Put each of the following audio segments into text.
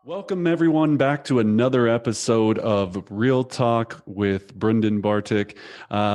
Welcome, everyone, back to another episode of Real Talk with Brendan Bartic.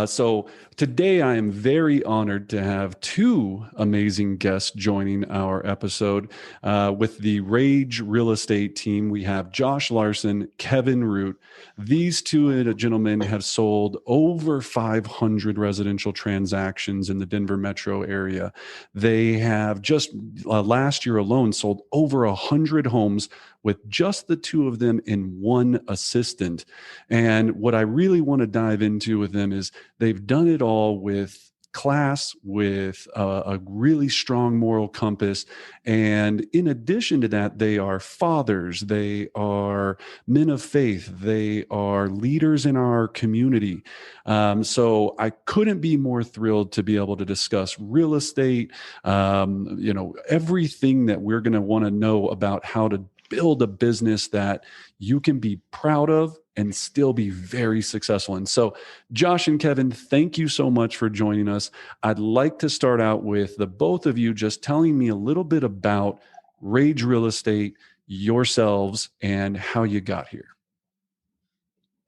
So today I am very honored to have two amazing guests joining our episode. With the Rage Real Estate team, we have Josh Larsen, Kevin Root. These two gentlemen have sold over 500 residential transactions in the Denver metro area. They have just last year alone sold over 100 homes with just the two of them and one assistant. And what I really want to dive into with them is they've done it all with class, with a really strong moral compass. And in addition to that, they are fathers, they are men of faith, they are leaders in our community. So I couldn't be more thrilled to be able to discuss real estate, everything that we're going to want to know about how to build a business that you can be proud of and still be very successful in. So Josh and Kevin, thank you so much for joining us. I'd like to start out with the both of you just telling me a little bit about Rage Real Estate, yourselves, and how you got here.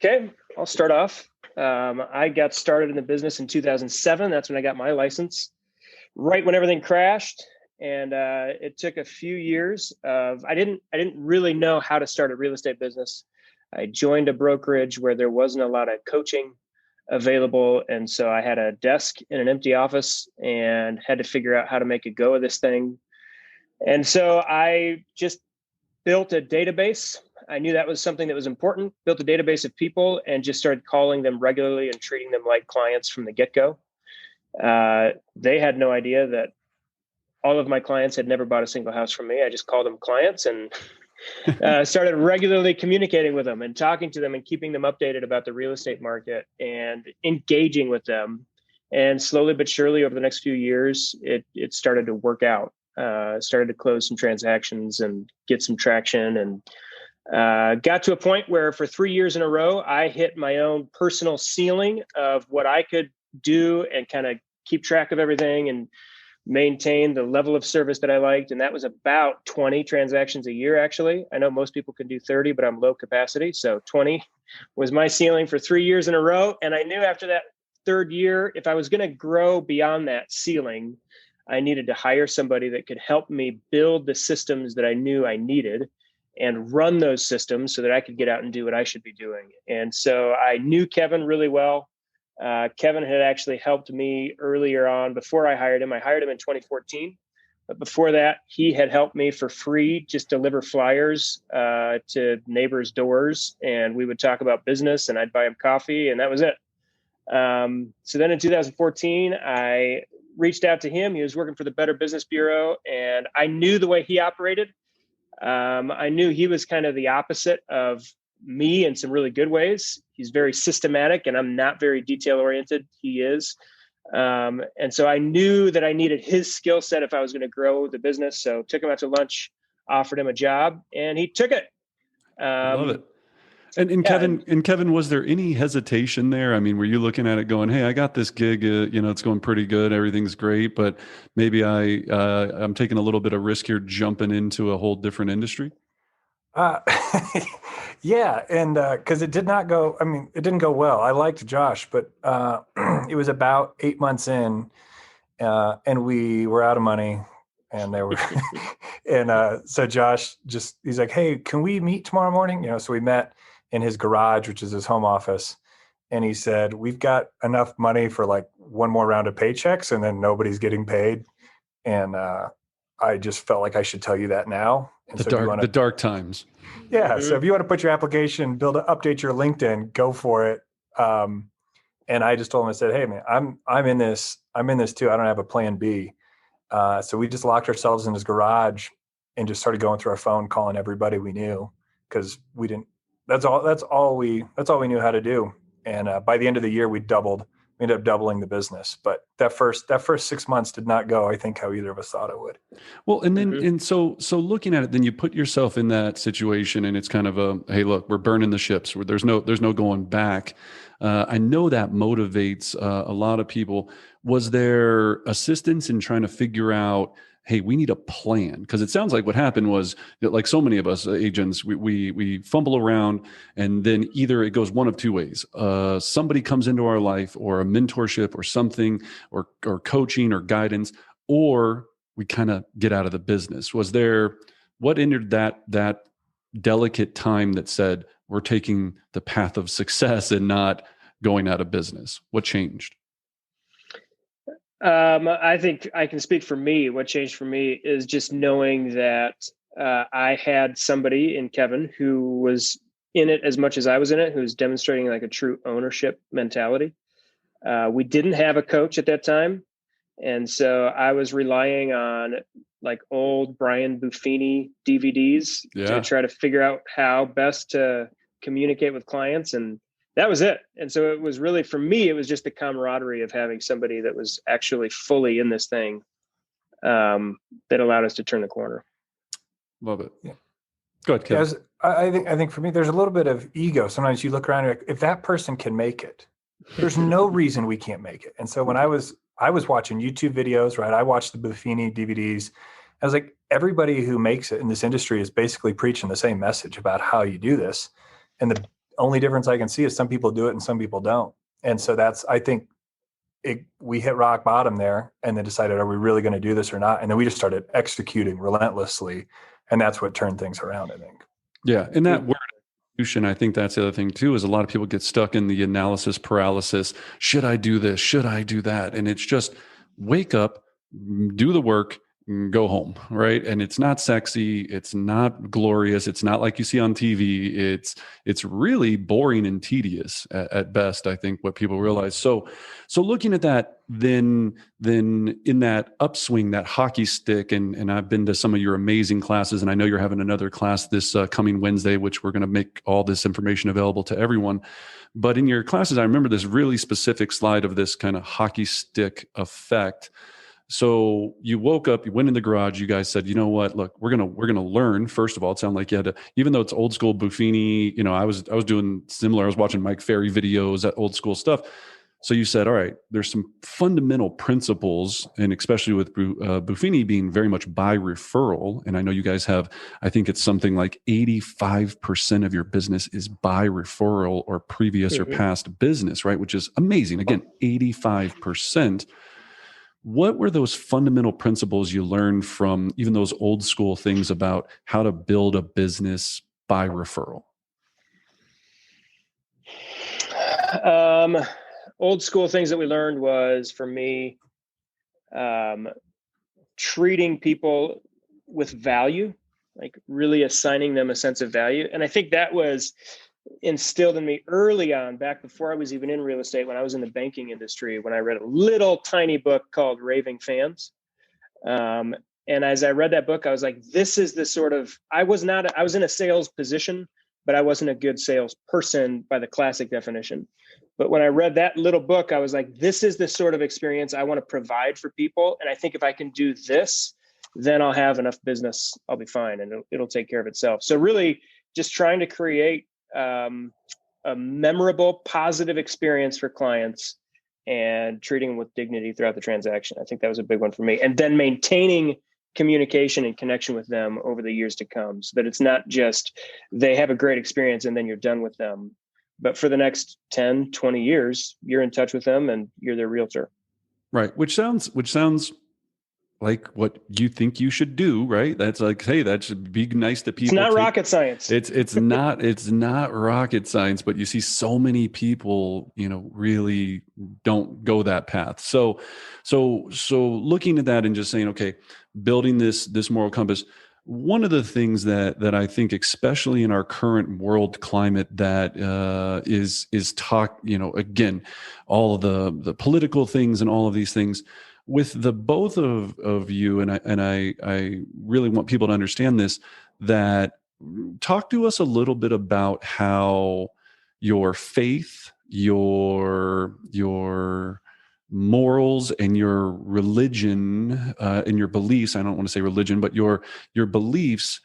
Okay, I'll start off. I got started in the business in 2007. That's when I got my license, right when everything crashed. And it took a few years of, I didn't really know how to start a real estate business. I joined a brokerage where there wasn't a lot of coaching available. And so I had a desk in an empty office and had to figure out how to make a go of this thing. And so I just built a database. I knew that was something that was important, built a database of people and just started calling them regularly and treating them like clients from the get-go. They had no idea that all of my clients had never bought a single house from me. I just called them clients and started regularly communicating with them and talking to them and keeping them updated about the real estate market and engaging with them. And slowly but surely over the next few years, it started to work out. Started to close some transactions and get some traction, and got to a point where for 3 years in a row, I hit my own personal ceiling of what I could do and kind of keep track of everything and maintain the level of service that I liked. And that was about 20 transactions a year, actually. I know most people can do 30, but I'm low capacity. So 20 was my ceiling for 3 years in a row. And I knew after that third year, if I was going to grow beyond that ceiling, I needed to hire somebody that could help me build the systems that I knew I needed and run those systems so that I could get out and do what I should be doing. And so I knew Kevin really well. Kevin had actually helped me earlier on before I hired him. I hired him in 2014. But before that, he had helped me for free, just deliver flyers to neighbors' doors. And we would talk about business and I'd buy him coffee and that was it. So then in 2014, I reached out to him. He was working for the Better Business Bureau and I knew the way he operated. I knew he was kind of the opposite of me in some really good ways. He's very systematic and I'm not very detail oriented. He is. And so I knew that I needed his skill set if I was going to grow the business. So took him out to lunch, offered him a job and he took it. Love it. And Kevin, was there any hesitation there? I mean, were you looking at it going, hey, I got this gig, it's going pretty good. Everything's great, but maybe I'm taking a little bit of risk here, jumping into a whole different industry. Yeah. And, cause it didn't go well. I liked Josh, but, it was about 8 months in, and we were out of money and they were, and, so Josh he's like, hey, can we meet tomorrow morning? So we met in his garage, which is his home office. And he said, we've got enough money for like one more round of paychecks and then nobody's getting paid. And, I just felt like I should tell you that now. And the dark times. Yeah. Mm-hmm. So if you want to put your application, update your LinkedIn, go for it. And I just told him, I said, hey man, I'm in this too. I don't have a plan B. So we just locked ourselves in his garage and just started going through our phone, calling everybody we knew. Cause that's all we knew how to do. And, by the end of the year, we ended up doubling the business, but that first 6 months did not go, I think, how either of us thought it would. Well, and then, and so looking at it, then you put yourself in that situation and it's kind of hey, look, we're burning the ships where there's no going back. I know that motivates a lot of people. Was there assistance in trying to figure out, hey, we need a plan? Because it sounds like what happened was that, like so many of us agents, we fumble around, and then either it goes one of two ways. Somebody comes into our life, or a mentorship or something, or coaching or guidance, or we kind of get out of the business. What entered that delicate time that said we're taking the path of success and not going out of business? What changed? I think I can speak for me. What changed for me is just knowing that I had somebody in Kevin who was in it as much as I was in it, who was demonstrating like a true ownership mentality. We didn't have a coach at that time. And so I was relying on like old Brian Buffini DVDs to try to figure out how best to communicate with clients. And that was it. And so it was really, for me, it was just the camaraderie of having somebody that was actually fully in this thing that allowed us to turn the corner. Love it. Yeah. Go ahead, Kevin. I think for me, there's a little bit of ego. Sometimes you look around and if that person can make it, there's no reason we can't make it. And so when I was watching YouTube videos, right? I watched the Buffini DVDs. I was like, everybody who makes it in this industry is basically preaching the same message about how you do this. And the only difference I can see is some people do it and some people don't. And so I think we hit rock bottom there and then decided, are we really going to do this or not? And then we just started executing relentlessly. And that's what turned things around, I think. Yeah. And that word, I think that's the other thing too, is a lot of people get stuck in the analysis paralysis. Should I do this? Should I do that? And it's just wake up, do the work, go home, right? And it's not sexy, it's not glorious, it's not like you see on TV. It's really boring and tedious at best, I think, what people realize. So looking at that, then in that upswing, that hockey stick, and I've been to some of your amazing classes, and I know you're having another class this coming Wednesday, which we're going to make all this information available to everyone. But in your classes, I remember this really specific slide of this kind of hockey stick effect. So you woke up, you went in the garage, you guys said, you know what, look, we're going to learn. First of all, it sounded like you had to, even though it's old school Buffini, I was doing similar. I was watching Mike Ferry videos, that old school stuff. So you said, all right, there's some fundamental principles, and especially with Buffini being very much by referral. And I know you guys have, I think it's something like 85% of your business is by referral or previous or past business, right? Which is amazing. Again, 85%. What were those fundamental principles you learned from even those old school things about how to build a business by referral? Old school things that we learned was, for me, treating people with value, like really assigning them a sense of value. And I think that was instilled in me early on, back before I was even in real estate, when I was in the banking industry, when I read a little tiny book called Raving. And as I read that book, I was like, this is the sort of, I was in a sales position, but I wasn't a good salesperson by the classic definition. But when I read that little book, I was like, this is the sort of experience I want to provide for people. And I think if I can do this, then I'll have enough business, I'll be fine, and it'll take care of itself. So really just trying to create a memorable, positive experience for clients and treating them with dignity throughout the transaction. I think that was a big one for me. And then maintaining communication and connection with them over the years to come, so that it's not just they have a great experience and then you're done with them, but for the next 10, 20 years, you're in touch with them and you're their realtor. Right. Which sounds like what you think you should do, right? That's like, hey, that should be nice to people. It's not rocket science. It's not rocket science, but you see so many people, really don't go that path. So looking at that and just saying, okay, building this moral compass. One of the things that I think, especially in our current world climate, that is talk, again, all of the political things and all of these things. With the both of you, and I really want people to understand this, that talk to us a little bit about how your faith, your morals, and your religion, and your beliefs, I don't want to say religion, but your beliefs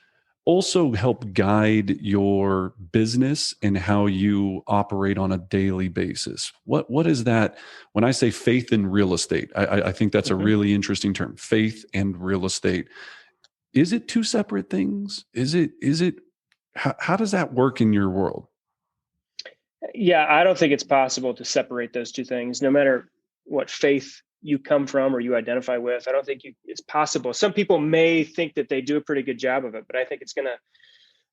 also help guide your business and how you operate on a daily basis? What is that? When I say faith in real estate, I think that's a really interesting term, faith and real estate. Is it two separate things? Is it, how does that work in your world? Yeah, I don't think it's possible to separate those two things, no matter what faith you come from or you identify with. I don't think it's possible. Some people may think that they do a pretty good job of it, but I think it's going to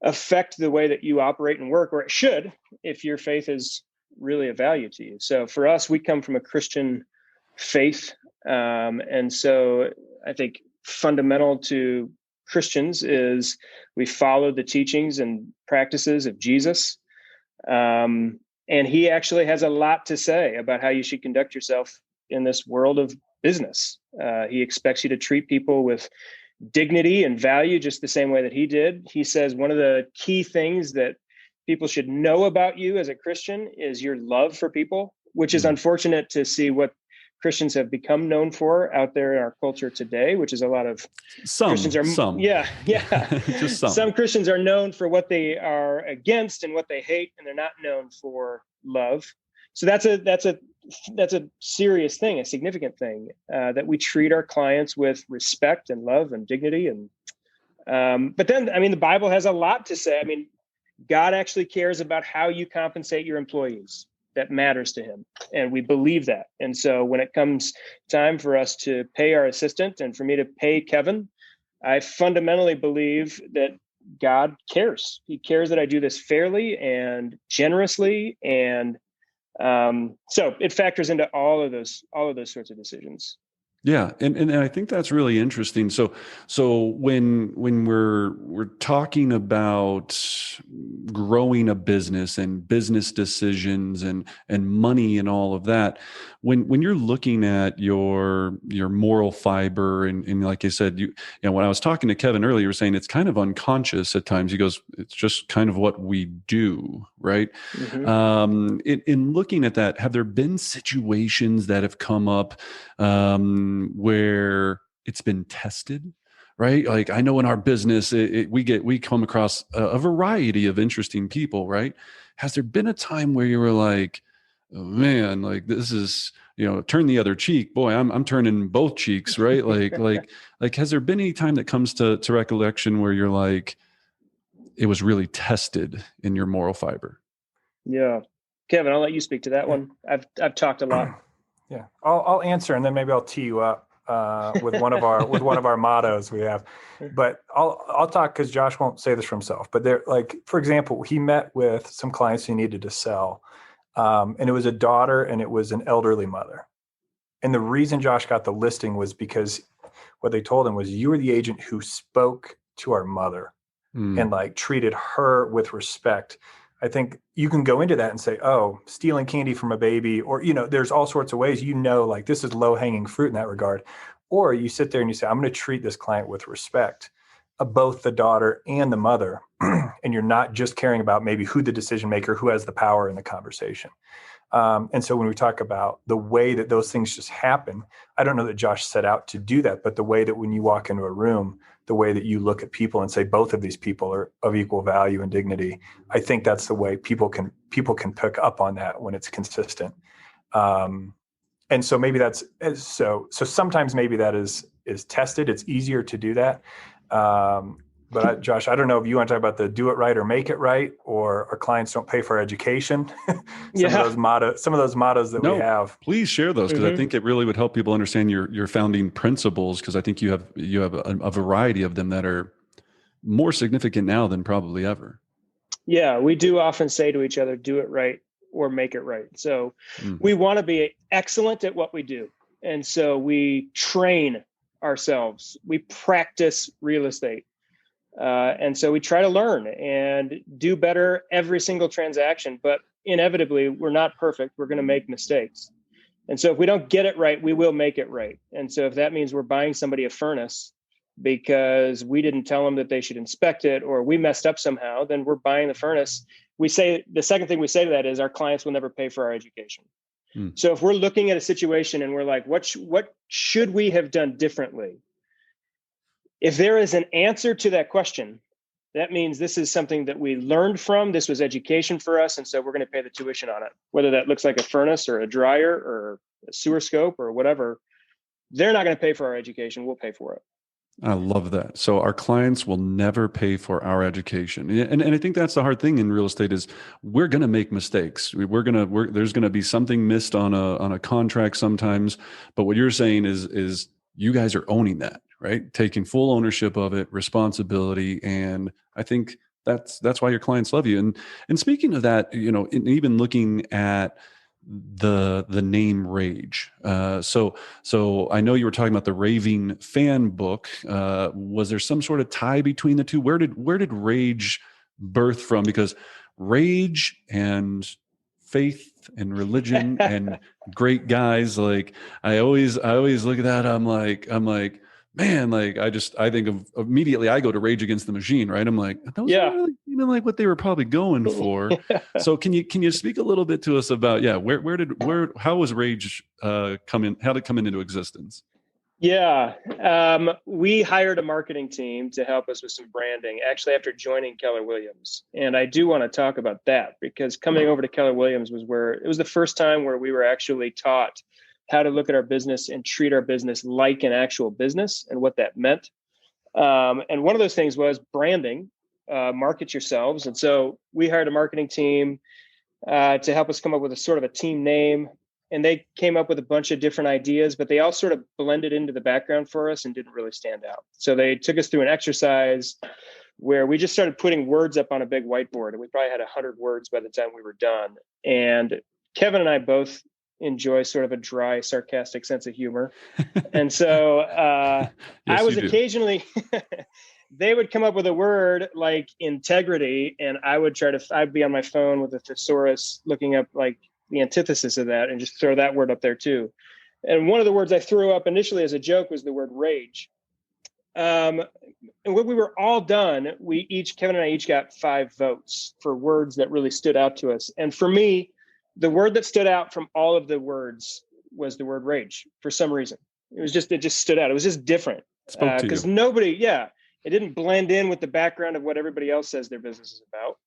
affect the way that you operate and work, or it should, if your faith is really of value to you. So for us, we come from a Christian faith. And so I think fundamental to Christians is we follow the teachings and practices of Jesus. And he actually has a lot to say about how you should conduct yourself in this world of business. He expects you to treat people with dignity and value just the same way that he did. He says one of the key things that people should know about you as a Christian is your love for people, which is unfortunate to see what Christians have become known for out there in our culture today, which is a lot of Christians are just some. Some Christians are known for what they are against and what they hate, and they're not known for love. So that's a serious thing, a significant thing, that we treat our clients with respect and love and dignity. And but then, I mean, the Bible has a lot to say. I mean, God actually cares about how you compensate your employees. That matters to him. And we believe that. And so when it comes time for us to pay our assistant and for me to pay Kevin, I fundamentally believe that God cares. He cares that I do this fairly and generously. And so it factors into all of those sorts of decisions. Yeah, and I think that's really interesting. So when we're talking about growing a business and business decisions and money and all of that, when you're looking at your moral fiber and like I said, you know, when I was talking to Kevin earlier, you were saying it's kind of unconscious at times. He goes, it's just kind of what we do, right? In looking at that, have there been situations that have come up where it's been tested, right? Like I know in our business, we come across a variety of interesting people, right? Has there been a time where you were like, oh man, like this is, you know, turn the other cheek, boy, I'm turning both cheeks, right? Like, has there been any time that comes to recollection where you're like, it was really tested in your moral fiber? Yeah. Kevin, I'll let you speak to that one. I've talked a lot. Yeah, I'll answer, and then maybe I'll tee you up with one of our mottos we have. But I'll talk because Josh won't say this for himself. But there, like for example, he met with some clients he needed to sell, and it was a daughter and it was an elderly mother. And the reason Josh got the listing was because what they told him was, you were the agent who spoke to our mother and like treated her with respect. I think you can go into that and say, oh, stealing candy from a baby, or, you know, there's all sorts of ways, you know, like this is low hanging fruit in that regard. Or you sit there and you say, I'm going to treat this client with respect of both the daughter and the mother. And you're not just caring about maybe who the decision maker, who has the power in the conversation. And so when we talk about the way that those things just happen, I don't know that Josh set out to do that, but the way that when you walk into a room, the way that you look at people and say both of these people are of equal value and dignity, I think that's the way people can pick up on that when it's consistent. And so maybe that's so sometimes maybe that is tested. It's easier to do that. But Josh, I don't know if you want to talk about the do it right or make it right, or our clients don't pay for education. Some of those mottos that we have. Please share those, because I think it really would help people understand your founding principles, because I think you have a variety of them that are more significant now than probably ever. Yeah, we do often say to each other, do it right or make it right. So we want to be excellent at what we do. And so we train ourselves. We practice real estate. And so we try to learn and do better every single transaction, but inevitably we're not perfect. We're going to make mistakes. And so if we don't get it right, we will make it right. And so if that means we're buying somebody a furnace because we didn't tell them that they should inspect it, or we messed up somehow, then we're buying the furnace. We say, the second thing we say to that is our clients will never pay for our education. So if we're looking at a situation and we're like, what should we have done differently? If there is an answer to that question, that means this is something that we learned from. This was education for us. And so we're going to pay the tuition on it, whether that looks like a furnace or a dryer or a sewer scope or whatever. They're not going to pay for our education. We'll pay for it. I love that. So our clients will never pay for our education. And I think that's the hard thing in real estate is we're going to make mistakes. There's going to be something missed on a contract sometimes. But what you're saying is you guys are owning that, right? Taking full ownership of it, responsibility. And I think that's why your clients love you. And speaking of that, even looking at the name Rage. So I know you were talking about the Raving fan book. Was there some sort of tie between the two? Where did Rage birth from? Because rage and faith and religion and great guys, like I always look at that. I'm like, man, like I think of immediately I go to Rage Against the Machine, right? I'm like, those are really even like what they were probably going for. So can you speak a little bit to us about, how was Rage how did it come into existence? Yeah. We hired a marketing team to help us with some branding, actually after joining Keller Williams. And I do want to talk about that because coming over to Keller Williams was the first time where we were actually taught how to look at our business and treat our business like an actual business and what that meant. And one of those things was branding, market yourselves. And so we hired a marketing team to help us come up with a sort of a team name. And they came up with a bunch of different ideas, but they all sort of blended into the background for us and didn't really stand out. So they took us through an exercise where we just started putting words up on a big whiteboard. And we probably had 100 words by the time we were done. And Kevin and I both enjoy sort of a dry, sarcastic sense of humor. And so Yes, I was occasionally, they would come up with a word like integrity, and I'd be on my phone with a thesaurus looking up like the antithesis of that and just throw that word up there too. And one of the words I threw up initially as a joke was the word rage. And when we were all done, Kevin and I each got 5 votes for words that really stood out to us. And for me, the word that stood out from all of the words was the word rage for some reason. It just stood out. It was just different. Because it didn't blend in with the background of what everybody else says their business is about.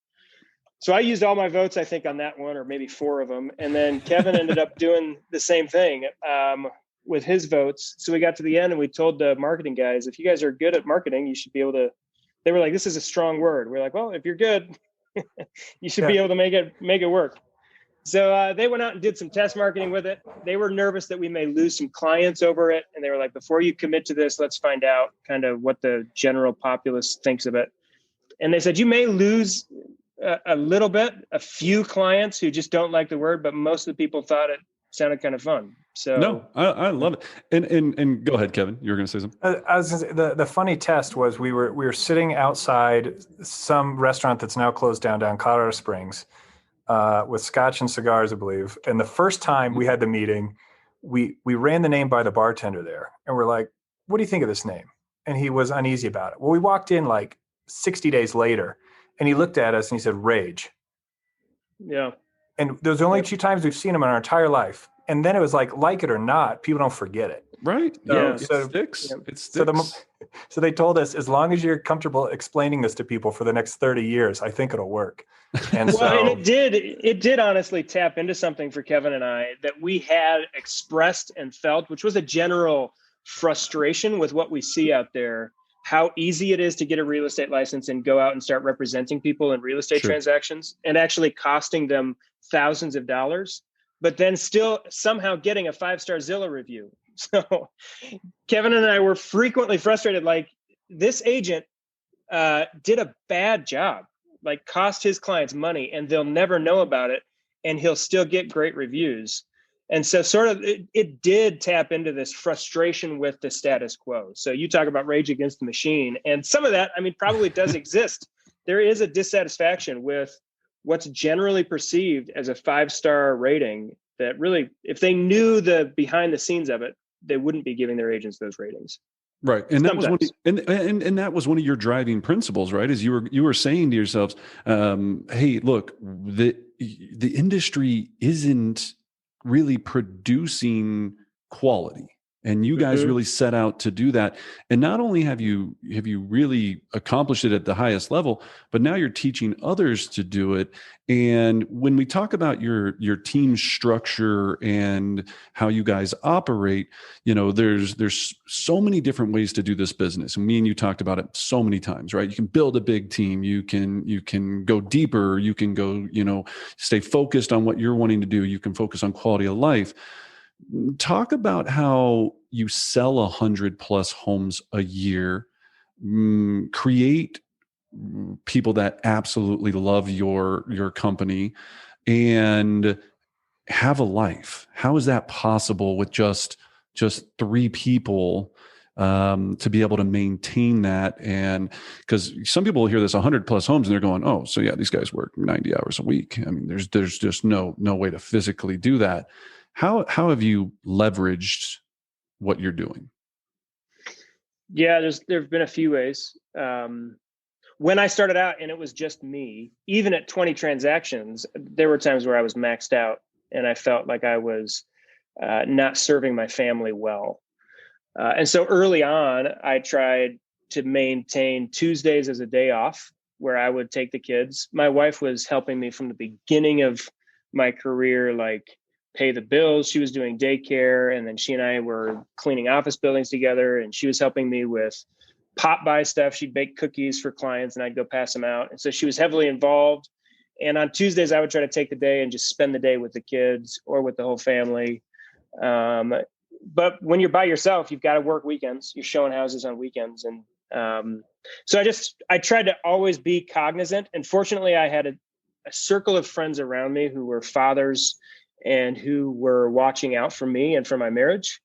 So I used all my votes, I think, on that one, or maybe 4 of them. And then Kevin ended up doing the same thing with his votes. So we got to the end and we told the marketing guys, if you guys are good at marketing, you should be able to, they were like, this is a strong word. We're like, well, if you're good, you should be able to make it work. So they went out and did some test marketing with it. They were nervous that we may lose some clients over it. And they were like, before you commit to this, let's find out kind of what the general populace thinks of it. And they said, you may lose a little bit, a few clients who just don't like the word, but most of the people thought it sounded kind of fun. So no, I love it. And go ahead, Kevin. You were going to say something. I was going to say, the funny test was we were sitting outside some restaurant that's now closed down Colorado Springs with scotch and cigars, I believe. And the first time we had the meeting, we ran the name by the bartender there, and we're like, "What do you think of this name?" And he was uneasy about it. Well, we walked in like 60 days later, and he looked at us and he said, "Rage." Yeah. And those are only 2 times we've seen him in our entire life. And then it was like it or not, people don't forget it. Right. So, it sticks. Yeah. It sticks. So they told us, as long as you're comfortable explaining this to people for the next 30 years, I think it'll work. And and it did honestly tap into something for Kevin and I that we had expressed and felt, which was a general frustration with what we see out there, how easy it is to get a real estate license and go out and start representing people in real estate transactions and actually costing them thousands of dollars, but then still somehow getting a 5-star Zillow review. So Kevin and I were frequently frustrated. Like, this agent did a bad job, like cost his clients money, and they'll never know about it. And he'll still get great reviews. And so sort of it did tap into this frustration with the status quo. So you talk about Rage Against the Machine, and some of that, I mean, probably does exist. There is a dissatisfaction with what's generally perceived as a 5-star rating that really, if they knew the behind the scenes of it, they wouldn't be giving their agents those ratings. Right. And that was and that was one of your driving principles, right? Is you were saying to yourselves, hey, look, the industry isn't really producing quality. And you guys really set out to do that. And not only have you really accomplished it at the highest level, but now you're teaching others to do it. And when we talk about your team structure and how you guys operate, there's so many different ways to do this business. And me and you talked about it so many times, right? You can build a big team, you can go deeper, you can go, stay focused on what you're wanting to do, you can focus on quality of life. Talk about how you sell 100+ homes a year, create people that absolutely love your company, and have a life. How is that possible with just 3 people to be able to maintain that? And because some people hear this 100+ homes and they're going, oh, so yeah, these guys work 90 hours a week. I mean, there's just no way to physically do that. How have you leveraged what you're doing? Yeah, there've been a few ways. When I started out and it was just me, even at 20 transactions, there were times where I was maxed out and I felt like I was not serving my family well. And so early on, I tried to maintain Tuesdays as a day off where I would take the kids. My wife was helping me from the beginning of my career, like pay the bills. She was doing daycare, and then she and I were cleaning office buildings together, and she was helping me with pop by stuff. She'd bake cookies for clients and I'd go pass them out. And so she was heavily involved. And on Tuesdays, I would try to take the day and just spend the day with the kids or with the whole family. But when you're by yourself, you've got to work weekends. You're showing houses on weekends. And so I tried to always be cognizant. And fortunately, I had a circle of friends around me who were fathers and who were watching out for me and for my marriage.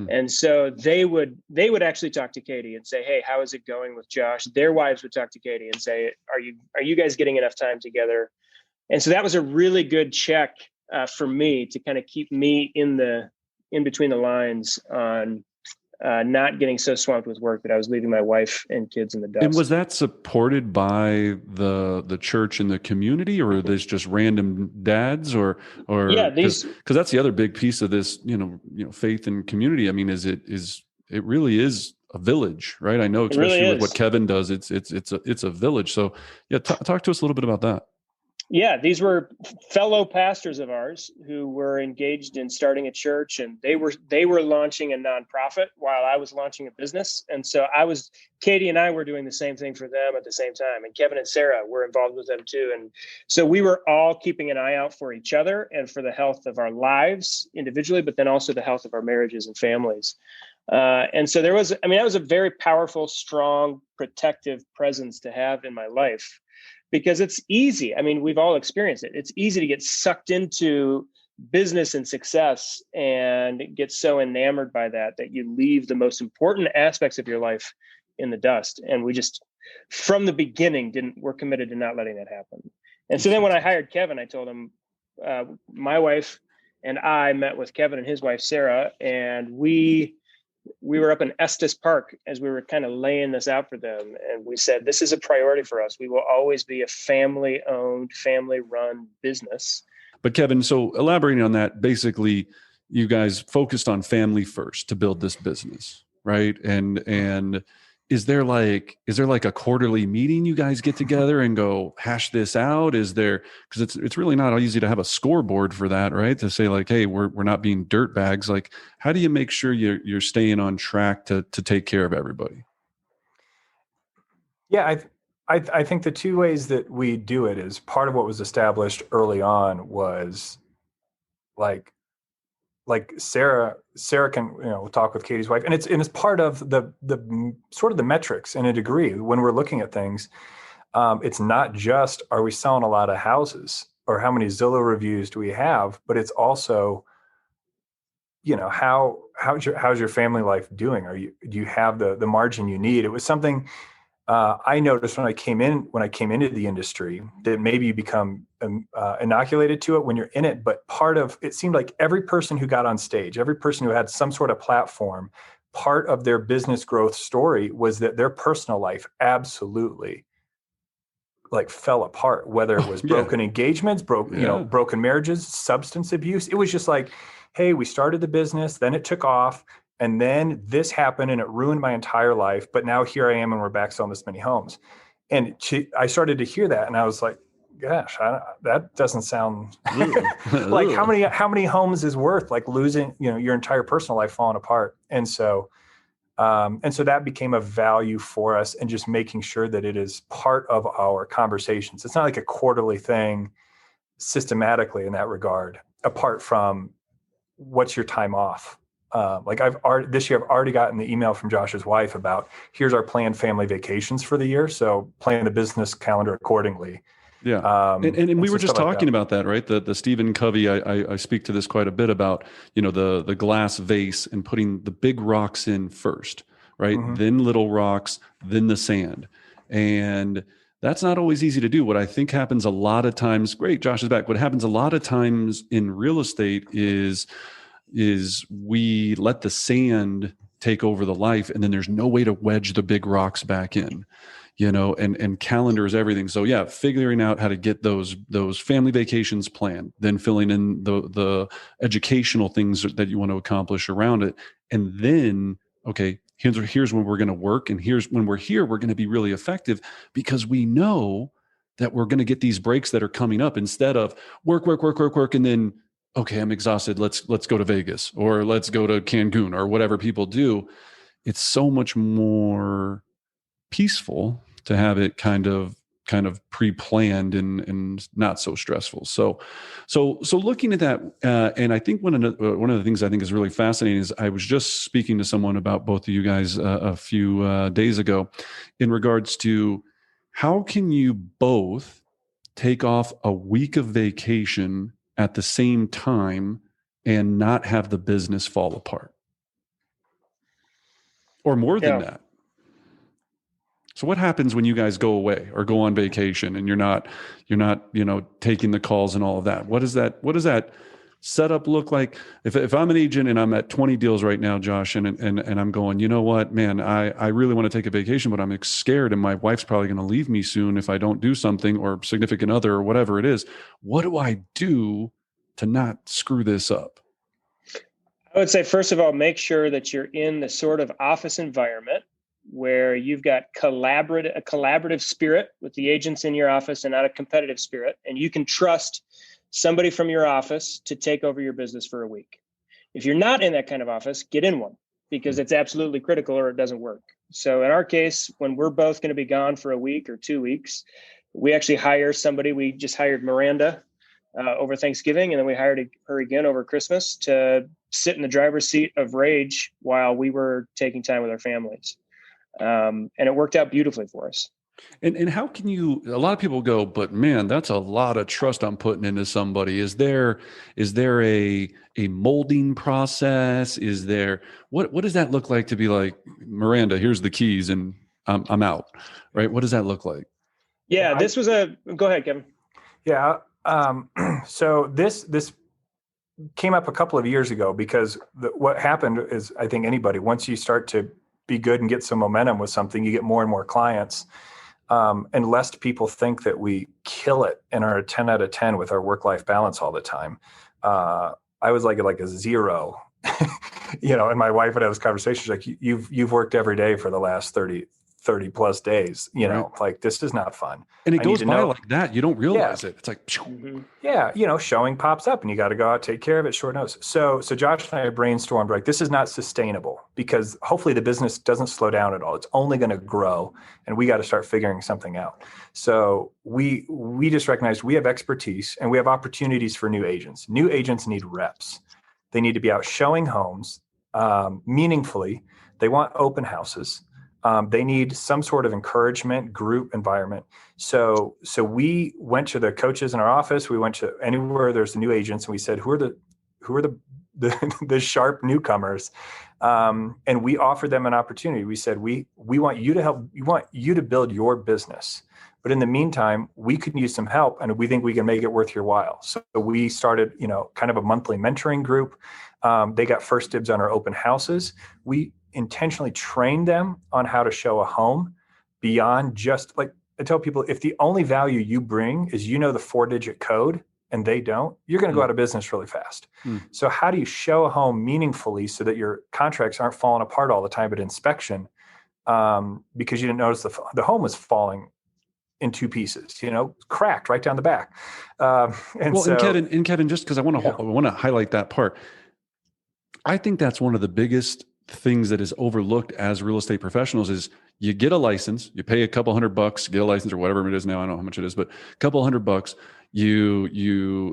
And so they would actually talk to Katie and say, hey, how is it going with Josh? Their wives would talk to Katie and say, are you guys getting enough time together? And so that was a really good check for me to kind of keep me in between the lines on not getting so swamped with work that I was leaving my wife and kids in the dust. And was that supported by the church and the community, or are these just random dads, or yeah, because that's the other big piece of this, faith and community. I mean, it really is a village, right? I know, especially really with what Kevin does, it's a village. So yeah, talk to us a little bit about that. Yeah, these were fellow pastors of ours who were engaged in starting a church, and they were launching a nonprofit while I was launching a business. And so Katie and I were doing the same thing for them at the same time. And Kevin and Sarah were involved with them too. And so we were all keeping an eye out for each other and for the health of our lives individually, but then also the health of our marriages and families. And so that was a very powerful, strong, protective presence to have in my life. Because it's easy. I mean, we've all experienced it. It's easy to get sucked into business and success and get so enamored by that you leave the most important aspects of your life in the dust. And we just, from the beginning, we're committed to not letting that happen. And so then when I hired Kevin, I told him, my wife and I met with Kevin and his wife, Sarah, and we were up in Estes Park as we were kind of laying this out for them. And we said, this is a priority for us. We will always be a family-owned, family-run business. But Kevin, so elaborating on that, basically, you guys focused on family first to build this business, right? And is there like a quarterly meeting you guys get together and go hash this out? Is there, because it's really not easy to have a scoreboard for that, right? To say like, hey, we're not being dirt bags. Like, how do you make sure you're staying on track to take care of everybody? Yeah, I think the two ways that we do it is part of what was established early on was like Sarah can, talk with Katie's wife, and it's part of the sort of the metrics in a degree when we're looking at things. It's not just, are we selling a lot of houses or how many Zillow reviews do we have, but it's also, how's your family life doing? Do you have the margin you need? It was something I noticed when I came into the industry that maybe you become inoculated to it when you're in it. But it seemed like every person who got on stage, every person who had some sort of platform, part of their business growth story was that their personal life absolutely fell apart, whether it was broken engagements, broken marriages, substance abuse. It was just like, hey, we started the business, then it took off. And then this happened and it ruined my entire life. But now here I am and we're back selling this many homes. And I started to hear that and I was like, gosh, that doesn't sound like how many homes is worth like losing, your entire personal life falling apart. And so that became a value for us, and just making sure that it is part of our conversations. It's not like a quarterly thing systematically in that regard, apart from what's your time off. This year I've already gotten the email from Josh's wife about here's our planned family vacations for the year. So plan the business calendar accordingly. Yeah. And we were just talking about that, right? The Stephen Covey, I speak to this quite a bit about, the glass vase and putting the big rocks in first, right? Mm-hmm. Then little rocks, then the sand. And that's not always easy to do. What I think happens a lot of times, great, Josh is back. What happens a lot of times in real estate is we let the sand take over the life, and then there's no way to wedge the big rocks back in. And calendars, everything. So yeah, figuring out how to get those family vacations planned, then filling in the educational things that you want to accomplish around it. And then, okay, here's when we're going to work. And here's when we're here, we're going to be really effective because we know that we're going to get these breaks that are coming up instead of work. And then, okay, I'm exhausted. Let's go to Vegas or let's go to Cancun or whatever people do. It's so much more peaceful to have it kind of pre-planned and not so stressful. So looking at that, and I think one of the things I think is really fascinating is I was just speaking to someone about both of you guys a few days ago in regards to how can you both take off a week of vacation at the same time and not have the business fall apart, or more than that. So what happens when you guys go away or go on vacation and you're not, taking the calls and all of that? What does that setup look like? If I'm an agent and I'm at 20 deals right now, Josh, and I'm going, you know what, man, I really want to take a vacation, but I'm scared and my wife's probably going to leave me soon if I don't do something, or significant other or whatever it is. What do I do to not screw this up? I would say, first of all, make sure that you're in the sort of office environment where you've got a collaborative spirit with the agents in your office and not a competitive spirit. And you can trust somebody from your office to take over your business for a week. If you're not in that kind of office, get in one, because it's absolutely critical or it doesn't work. So in our case, when we're both going to be gone for a week or 2 weeks, we actually hire somebody. We just hired Miranda over Thanksgiving, and then we hired her again over Christmas to sit in the driver's seat of Rage while we were taking time with our families. And it worked out beautifully for us. And how can you, a lot of people go, but man, that's a lot of trust I'm putting into somebody. Is there a molding process? Is there, what does that look like to be like, Miranda, here's the keys and I'm out, right? What does that look like? Yeah, go ahead, Kevin. Yeah. So this came up a couple of years ago because what happened is, I think anybody, once you start to be good and get some momentum with something, you get more and more clients. And lest people think that we kill it and are a 10 out of 10 with our work-life balance all the time. I was like a 0, and my wife would have this conversation. She's like, you've worked every day for the last 30 plus days, right. Like this is not fun. And it goes by like that. You don't realize it. It's like, showing pops up and you got to go out, take care of it short notice. So Josh and I brainstormed like, this is not sustainable, because hopefully the business doesn't slow down at all. It's only going to grow, and we got to start figuring something out. So we just recognized we have expertise and we have opportunities for new agents. New agents need reps. They need to be out showing homes meaningfully. They want open houses. They need some sort of encouragement, group environment. So we went to the coaches in our office. We went to anywhere there's new agents, and we said, who are the sharp newcomers? And we offered them an opportunity. We said, we want you to help. We want you to build your business. But in the meantime, we could use some help, and we think we can make it worth your while. So we started, kind of a monthly mentoring group. They got first dibs on our open houses. We intentionally train them on how to show a home beyond just, like I tell people, if the only value you bring is the 4-digit code, and they don't, you're going to go out of business really fast. So how do you show a home meaningfully so that your contracts aren't falling apart all the time at inspection? Because you didn't notice the home was falling in two pieces, cracked right down the back. And Kevin, just because I want to highlight that part. I think that's one of the biggest things that is overlooked as real estate professionals is you get a license, you pay a couple $100, get a license or whatever it is now. I don't know how much it is, but a couple $100,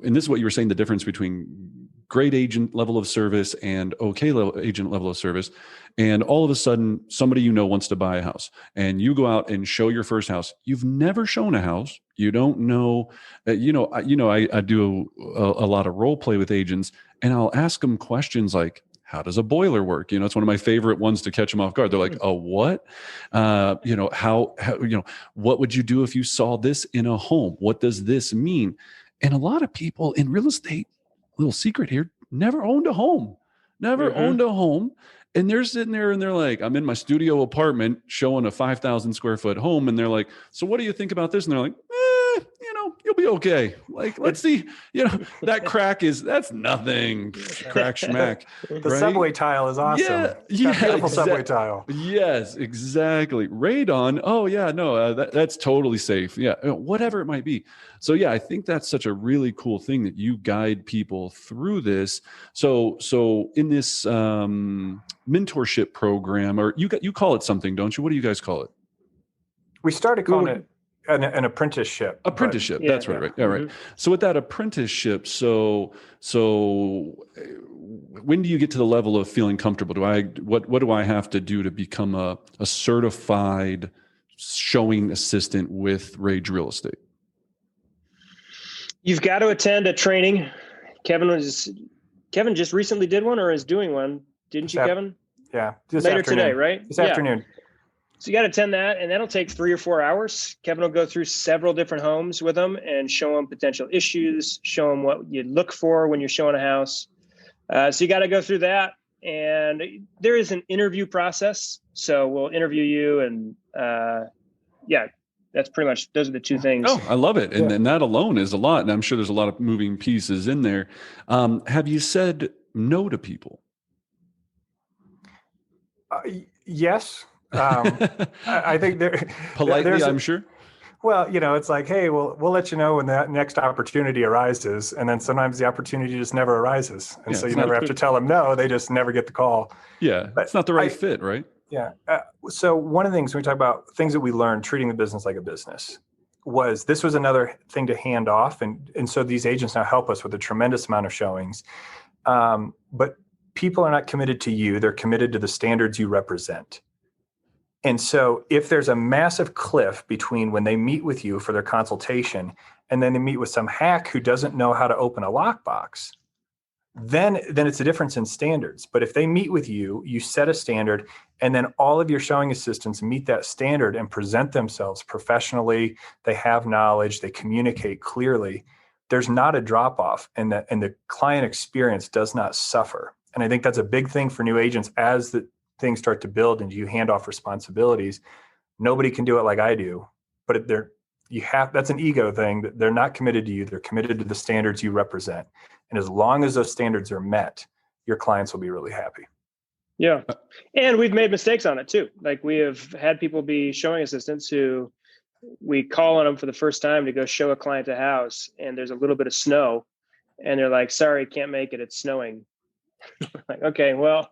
and this is what you were saying, the difference between great agent level of service and okay agent level of service. And all of a sudden somebody, wants to buy a house and you go out and show your first house. You've never shown a house. You don't know, I do a lot of role play with agents and I'll ask them questions like, how does a boiler work? It's one of my favorite ones to catch them off guard. They're like, oh, what? How, what would you do if you saw this in a home? What does this mean? And a lot of people in real estate, little secret here, never owned a home, owned a home. And they're sitting there and they're like, I'm in my studio apartment showing a 5,000 square foot home. And they're like, so what do you think about this? And they're like, you'll be okay. Like, let's see, that crack that's nothing. Crack schmack. The subway tile is awesome. Beautiful subway tile. Yes, exactly. Radon. Oh yeah, no, that's totally safe. Yeah, whatever it might be. So yeah, I think that's such a really cool thing that you guide people through this. So in this mentorship program, or you call it something, don't you? What do you guys call it? We started calling it an apprenticeship. That's right. Yeah, right. So with that apprenticeship, so when do you get to the level of feeling comfortable? What do I have to do to become a certified showing assistant with Rage Real Estate? You've got to attend a training. Kevin just recently did one or is doing one, didn't you, Kevin? Yeah. Later today, right? This afternoon. So you got to attend that, and that'll take 3 or 4 hours. Kevin will go through several different homes with them and show them potential issues, show them what you look for when you're showing a house. So you got to go through that, and there is an interview process. So we'll interview you, and that's pretty much, those are the two things. Oh, I love it. And that alone is a lot. And I'm sure there's a lot of moving pieces in there. Have you said no to people? Yes. I think politely, I'm sure. Well, it's like, hey, we'll let you know when that next opportunity arises. And then sometimes the opportunity just never arises. And so you never have to tell them no, they just never get the call. Yeah. But it's not the right fit, right? Yeah. So one of the things when we talk about things that we learned, treating the business like a business, this was another thing to hand off. And so these agents now help us with a tremendous amount of showings. But people are not committed to you. They're committed to the standards you represent. And so if there's a massive cliff between when they meet with you for their consultation and then they meet with some hack who doesn't know how to open a lockbox, then it's a difference in standards. But if they meet with you, you set a standard, and then all of your showing assistants meet that standard and present themselves professionally, they have knowledge, they communicate clearly, there's not a drop-off, and the client experience does not suffer. And I think that's a big thing for new agents as the things start to build and you hand off responsibilities. Nobody can do it like I do, but that's an ego thing. That they're not committed to you. They're committed to the standards you represent. And as long as those standards are met, your clients will be really happy. Yeah. And we've made mistakes on it too. Like we have had people be showing assistants who we call on them for the first time to go show a client a house, and there's a little bit of snow and they're like, sorry, can't make it. It's snowing. Like, okay, well,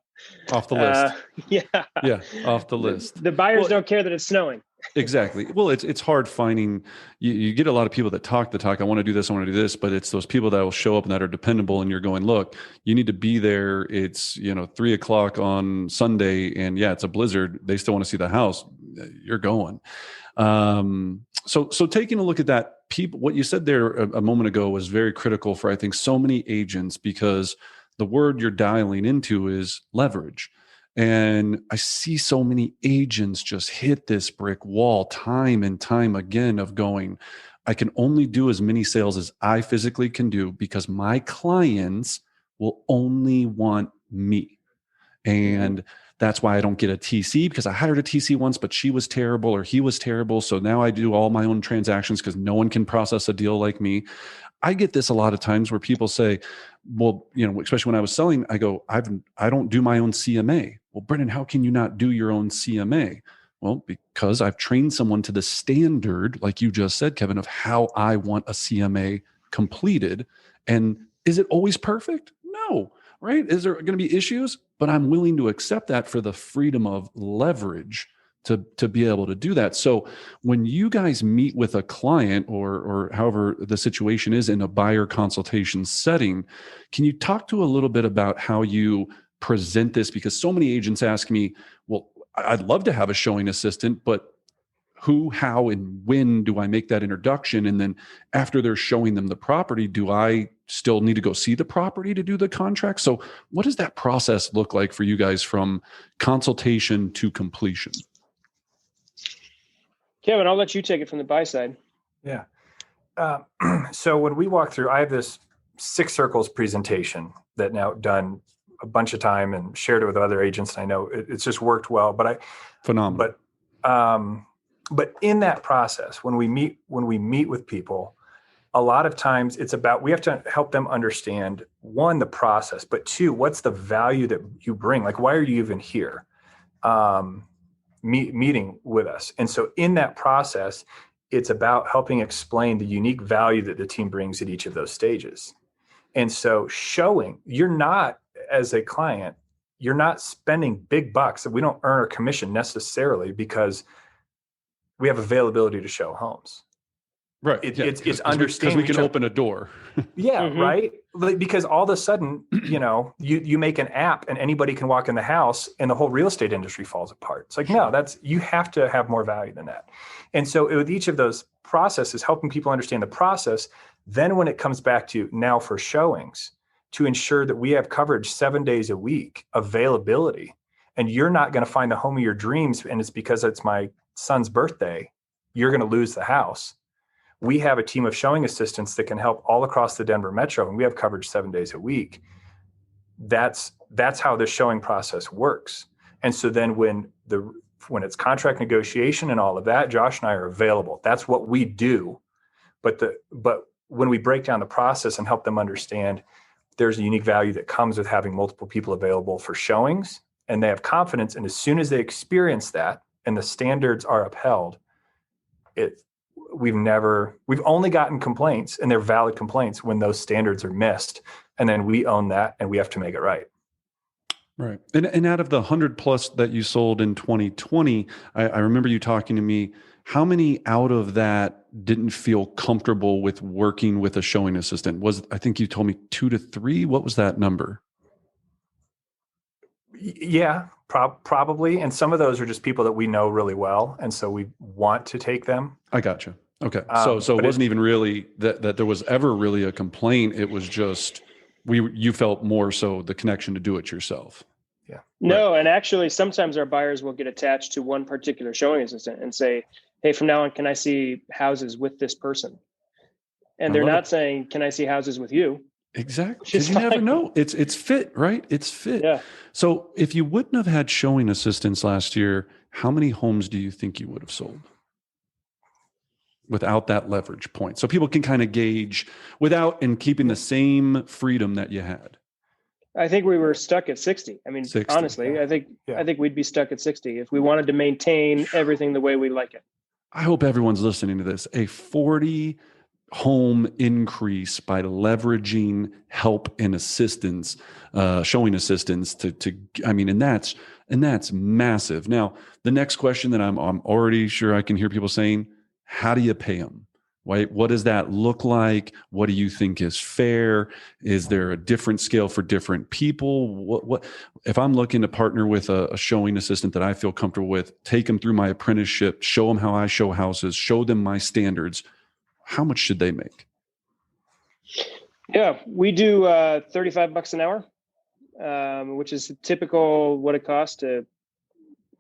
off the list. Yeah. Off the list. The buyers don't care that it's snowing. Exactly. Well, it's hard finding, you get a lot of people that talk the talk. I want to do this. I want to do this, but it's those people that will show up and that are dependable. And you're going, look, you need to be there. It's 3:00 on Sunday and it's a blizzard. They still want to see the house. You're going. So taking a look at that, what you said there a moment ago was very critical for, I think, so many agents, because the word you're dialing into is leverage. And I see so many agents just hit this brick wall time and time again of going, I can only do as many sales as I physically can do because my clients will only want me. And That's why I don't get a TC, because I hired a TC once, but she was terrible or he was terrible. So now I do all my own transactions because no one can process a deal like me. I get this a lot of times where people say, well, especially when I was selling, I go, I don't do my own CMA. Well, Brendan, how can you not do your own CMA? Well, because I've trained someone to the standard, like you just said, Kevin, of how I want a CMA completed. And is it always perfect? No, right? Is there going to be issues? But I'm willing to accept that for the freedom of leverage to be able to do that. So when you guys meet with a client or however the situation is in a buyer consultation setting, can you talk to a little bit about how you present this? Because so many agents ask me, well, I'd love to have a showing assistant, but who, how, and when do I make that introduction? And then after they're showing them the property, do I still need to go see the property to do the contract? So what does that process look like for you guys from consultation to completion? Kevin, I'll let you take it from the buy side. Yeah. So when we walk through, I have this 6 circles presentation that now done a bunch of time and shared it with other agents. And I know it's just worked well, Phenomenal. But in that process, when we meet with people, a lot of times it's about, we have to help them understand, 1, the process, but 2, what's the value that you bring? Like, why are you even here? Meeting with us. And so in that process, it's about helping explain the unique value that the team brings at each of those stages. And so showing, you're not, as a client, you're not spending big bucks. We don't earn a commission necessarily because we have availability to show homes. Right. It's understanding because we can open a door. Yeah. Mm-hmm. Right. Because all of a sudden, you make an app and anybody can walk in the house and the whole real estate industry falls apart. It's like, no, you have to have more value than that. And so with each of those processes, helping people understand the process, then when it comes back to now for showings, to ensure that we have coverage 7 days a week, availability, and you're not going to find the home of your dreams. And it's because it's my son's birthday, you're going to lose the house. We have a team of showing assistants that can help all across the Denver metro, and we have coverage 7 days a week. That's how the showing process works. And so then when it's contract negotiation and all of that, Josh and I are available. That's what we do. But when we break down the process and help them understand, there's a unique value that comes with having multiple people available for showings, and they have confidence. And as soon as they experience that and the standards are upheld, we've only gotten complaints, and they're valid complaints, when those standards are missed. And then we own that and we have to make it right. Right. And out of the 100 plus that you sold in 2020, I remember you talking to me, how many out of that didn't feel comfortable with working with a showing assistant? I think you told me 2 to 3. What was that number? Yeah, probably. And some of those are just people that we know really well. And so we want to take them. I gotcha. Okay. So it wasn't even really that there was ever really a complaint. It was just, you felt more so the connection to do it yourself. Yeah. No. Right. And actually sometimes our buyers will get attached to one particular showing assistant and say, hey, from now on, can I see houses with this person? And they're not saying, can I see houses with you? Exactly. Because you never know. It's fit, right? It's fit. Yeah. So if you wouldn't have had showing assistants last year, how many homes do you think you would have sold without that leverage point? So people can kind of gauge without and keeping the same freedom that you had. I think we were stuck at 60. I mean, 60, honestly, yeah. I think we'd be stuck at 60 if we wanted to maintain everything the way we like it. I hope everyone's listening to this. A 40 home increase by leveraging help and assistance, showing assistance and that's massive. Now, the next question that I'm already sure I can hear people saying, how do you pay them? Right? What does that look like? What do you think is fair? Is there a different scale for different people? What if I'm looking to partner with a showing assistant that I feel comfortable with, take them through my apprenticeship, show them how I show houses, show them my standards, how much should they make? Yeah, we do $35 an hour, which is typical what it costs to,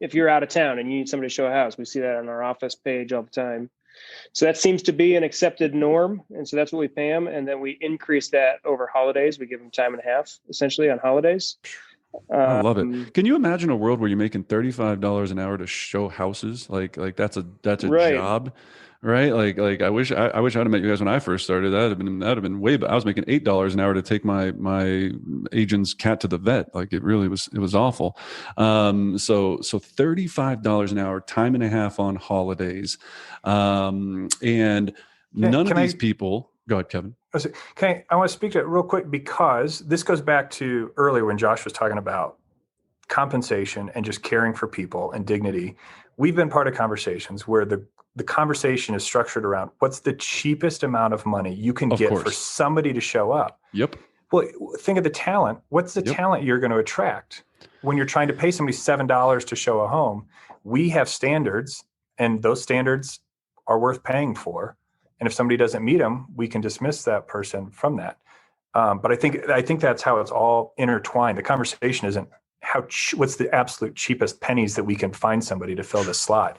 if you're out of town and you need somebody to show a house. We see that on our office page all the time. So that seems to be an accepted norm. And so that's what we pay them. And then we increase that over holidays. We give them time and a half, essentially, on holidays. I love it. Can you imagine a world where you're making $35 an hour to show houses? Like that's a Right. job, right? Like I wish I'd have met you guys when I first started. That'd have been way. But I was making $8 an hour to take my agent's cat to the vet. Like it was awful. So $35 an hour, time and a half on holidays, and none of these people. Go ahead, Kevin. I want to speak to it real quick because this goes back to earlier when Josh was talking about compensation and just caring for people and dignity. We've been part of conversations where the conversation is structured around what's the cheapest amount of money you can get for somebody to show up. Yep. Well, think of the talent. What's the talent you're going to attract when you're trying to pay somebody $7 to show a home? We have standards, and those standards are worth paying for. And if somebody doesn't meet them, we can dismiss that person from that. But I think that's how it's all intertwined. The conversation isn't what's the absolute cheapest pennies that we can find somebody to fill this slot.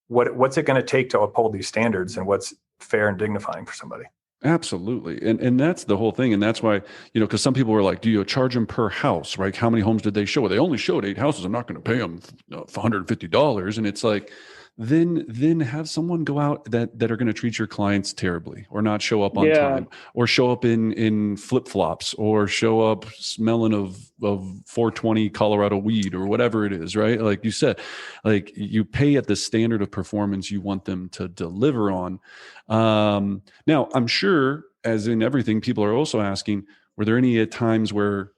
What's it going to take to uphold these standards, and what's fair and dignifying for somebody? Absolutely. And that's the whole thing. And that's why, because some people were like, do you charge them per house, right? How many homes did they show? Well, they only showed 8 houses. I'm not going to pay them $150. And it's like, then have someone go out that are going to treat your clients terribly, or not show up on time, or show up in flip-flops, or show up smelling of 420 Colorado weed, or whatever it is, right? Like you said, like you pay at the standard of performance you want them to deliver on. Now I'm sure, as in everything, people are also asking, were there any times where,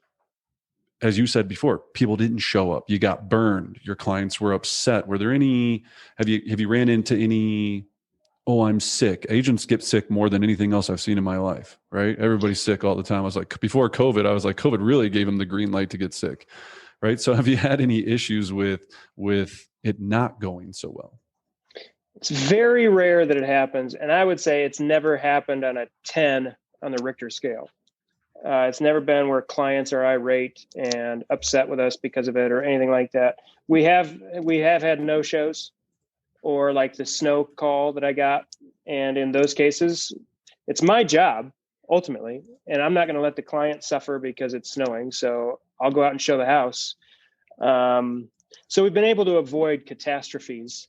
as you said before, people didn't show up, you got burned, your clients were upset? Were there any, have you ran into any, oh, I'm sick? Agents get sick more than anything else I've seen in my life, right? Everybody's sick all the time. I was like, before COVID, I was like, COVID really gave them the green light to get sick, right? So have you had any issues with it not going so well? It's very rare that it happens. And I would say it's never happened on a 10 on the Richter scale. It's never been where clients are irate and upset with us because of it or anything like that. We have had no shows, or like the snow call that I got. And in those cases, it's my job ultimately, and I'm not going to let the client suffer because it's snowing. So I'll go out and show the house. So we've been able to avoid catastrophes.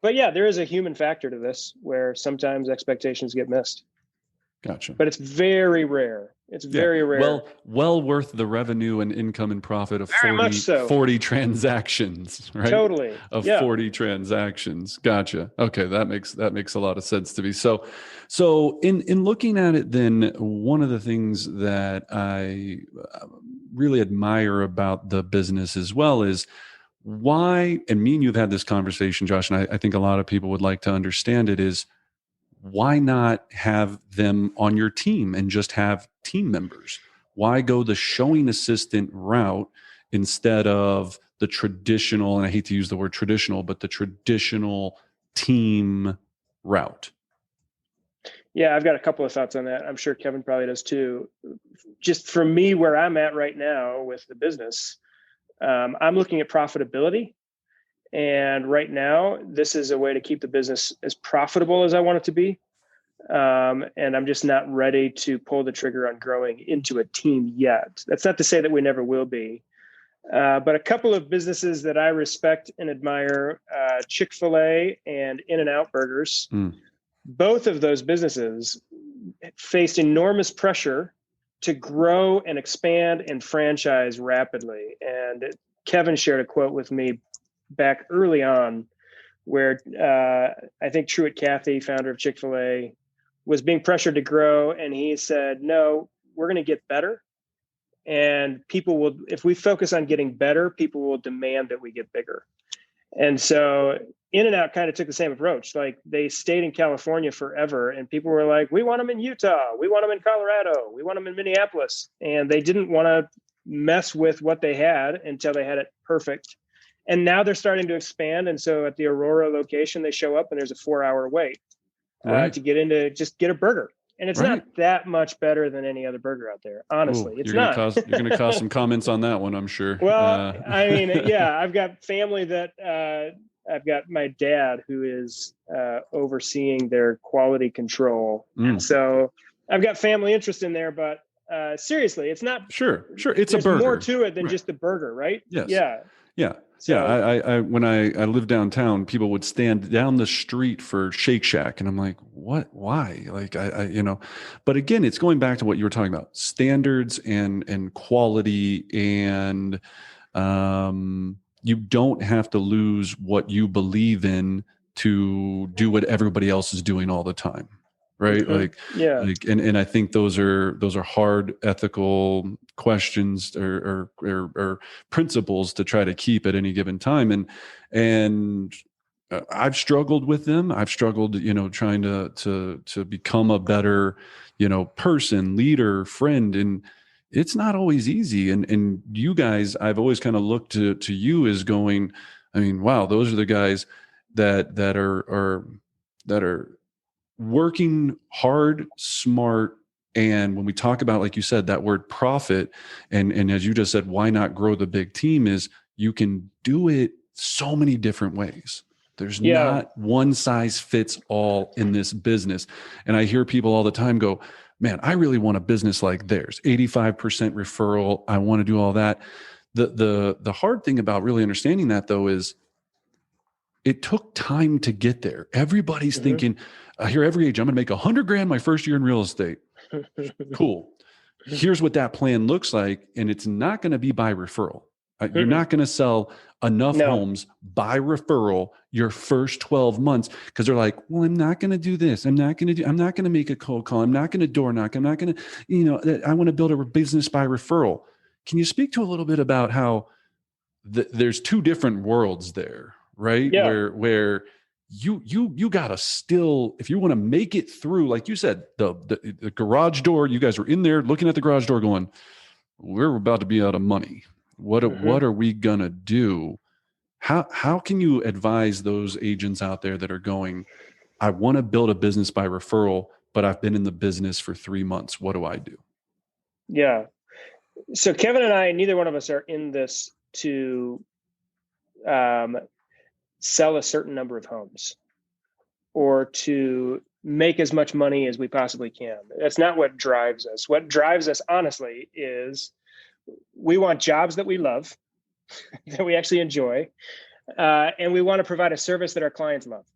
But yeah, there is a human factor to this where sometimes expectations get missed. Gotcha. But it's very rare. It's very rare. Well worth the revenue and income and profit of 40 transactions, right? Totally. Of 40 transactions. Gotcha. Okay. That makes a lot of sense to me. So in looking at it, then one of the things that I really admire about the business as well is why, and me and you've had this conversation, Josh, and I think a lot of people would like to understand it, is why not have them on your team and just have team members? Why go the showing assistant route instead of the traditional, and I hate to use the word traditional, but the traditional team route? Yeah, I've got a couple of thoughts on that. I'm sure Kevin probably does too. Just for me, where I'm at right now with the business, I'm looking at profitability. And right now, this is a way to keep the business as profitable as I want it to be. And I'm just not ready to pull the trigger on growing into a team yet. That's not to say that we never will be. But a couple of businesses that I respect and admire, Chick-fil-A and In-N-Out Burgers, both of those businesses faced enormous pressure to grow and expand and franchise rapidly. And Kevin shared a quote with me back early on where I think Truett Cathy, founder of Chick-fil-A, was being pressured to grow. And he said, no, we're going to get better. And people will, if we focus on getting better, people will demand that we get bigger. And so In-N-Out kind of took the same approach. Like they stayed in California forever and people were like, we want them in Utah. We want them in Colorado. We want them in Minneapolis. And they didn't want to mess with what they had until they had it perfect. And now they're starting to expand. And so at the Aurora location, they show up and there's a 4-hour wait to get into, just get a burger. And it's not that much better than any other burger out there. Honestly, it's not. You're going to cause some comments on that one, I'm sure. Well, I mean, yeah, I've got family that I've got my dad who is overseeing their quality control. So I've got family interest in there, but Seriously, it's not. Sure. It's a burger. There's more to it than just the burger, right? Yes. Yeah. Yeah. So, I when I lived downtown, people would stand down the street for Shake Shack. And I'm like, what, why? Like, but again, it's going back to what you were talking about, standards and quality. And you don't have to lose what you believe in to do what everybody else is doing all the time. Right. Mm-hmm. And I think those are hard ethical questions or principles to try to keep at any given time. And I've struggled with them. I've struggled, trying to become a better, person, leader, friend. And it's not always easy. And you guys, I've always kind of looked to you as going, I mean, wow, those are the guys that are working hard, smart. And when we talk about, like you said, that word profit, and as you just said, why not grow the big team, is you can do it so many different ways. There's not one size fits all in this business. And I hear people all the time go, man, I really want a business like theirs, 85% referral. I want to do all that. The hard thing about really understanding that, though, is it took time to get there. Everybody's thinking, I hear every age, I'm going to make $100,000 my first year in real estate. Cool. Here's what that plan looks like. And it's not going to be by referral. You're not going to sell enough homes by referral your first 12 months, because they're like, well, I'm not going to do this. I'm not going to make a cold call. I'm not going to door knock. I'm not going to, I want to build a business by referral. Can you speak to a little bit about how there's two different worlds there? Right. Yeah. Where you gotta still, if you want to make it through, like you said, the garage door, you guys were in there looking at the garage door going, we're about to be out of money. What are we gonna do? How can you advise those agents out there that are going, I want to build a business by referral, but I've been in the business for 3 months. What do I do? Yeah. So Kevin and I, neither one of us are in this to sell a certain number of homes or to make as much money as we possibly can. That's not what drives us. What drives us, honestly, is we want jobs that we love, that we actually enjoy, and we want to provide a service that our clients love.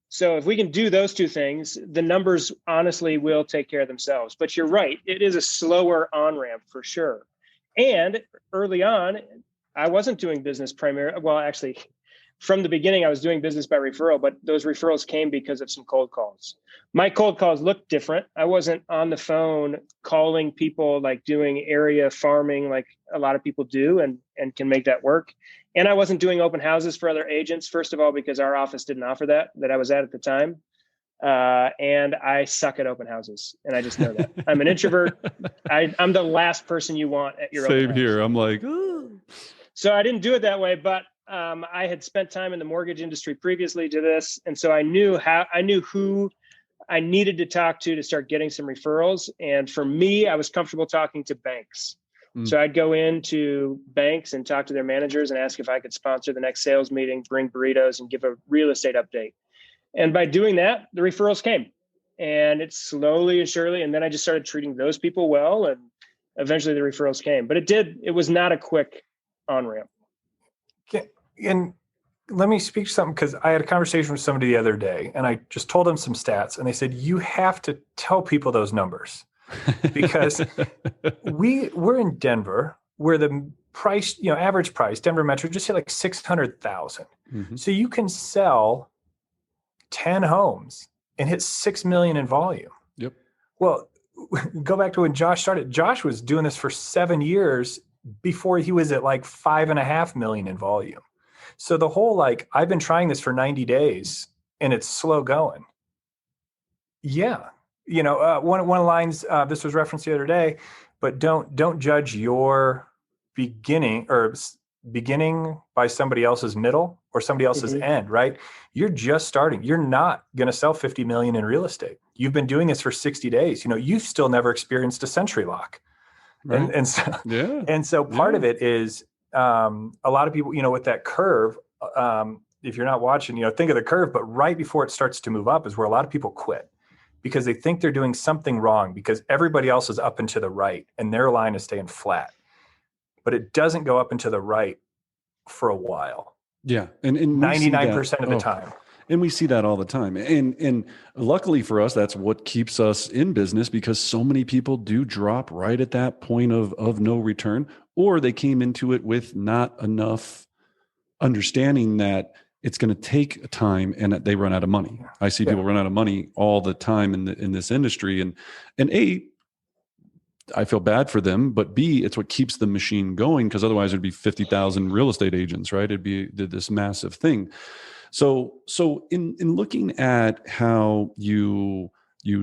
So if we can do those two things, the numbers honestly will take care of themselves. But you're right, it is a slower on-ramp for sure. And early on, I wasn't doing business primarily. Well, actually, from the beginning, I was doing business by referral, but those referrals came because of some cold calls. My cold calls looked different. I wasn't on the phone calling people, like doing area farming like a lot of people do and can make that work. And I wasn't doing open houses for other agents, first of all, because our office didn't offer that I was at the time. And I suck at open houses. And I just know that. I'm an introvert. I'm the last person you want at your open house. Same here. I'm like, oh. So I didn't do it that way, but I had spent time in the mortgage industry previously to this. And so I knew who I needed to talk to start getting some referrals. And for me, I was comfortable talking to banks. So I'd go into banks and talk to their managers and ask if I could sponsor the next sales meeting, bring burritos, and give a real estate update. And by doing that, the referrals came, and it's slowly and surely. And then I just started treating those people well, and eventually the referrals came. But it was not a quick on-ramp. And let me speak to something, because I had a conversation with somebody the other day, and I just told them some stats, and they said, you have to tell people those numbers, because we're in Denver, where the price, average price, Denver Metro just hit like 600,000. So you can sell 10 homes and hit 6 million in volume. Yep. Well, go back to when Josh started. Josh was doing this for 7 years before he was at like 5.5 million in volume. So the whole, I've been trying this for 90 days and it's slow going. Yeah. One of the lines, this was referenced the other day, but don't judge your beginning by somebody else's middle or somebody else's end, right? You're just starting. You're not going to sell 50 million in real estate. You've been doing this for 60 days. You've still never experienced a century lock. Right. And so part of it is, a lot of people, with that curve, if you're not watching, think of the curve, but right before it starts to move up is where a lot of people quit. because they think they're doing something wrong because everybody else is up and to the right and their line is staying flat. But it doesn't go up and to the right for a while. Yeah. And 99% of the time. And we see that all the time. And luckily for us, that's what keeps us in business, because so many people do drop right at that point of no return, or they came into it with not enough understanding that it's going to take time and that they run out of money. I see people run out of money all the time in this industry. And A, I feel bad for them, but B, it's what keeps the machine going, because otherwise it'd be 50,000 real estate agents, right? It'd be this massive thing. So in looking at how you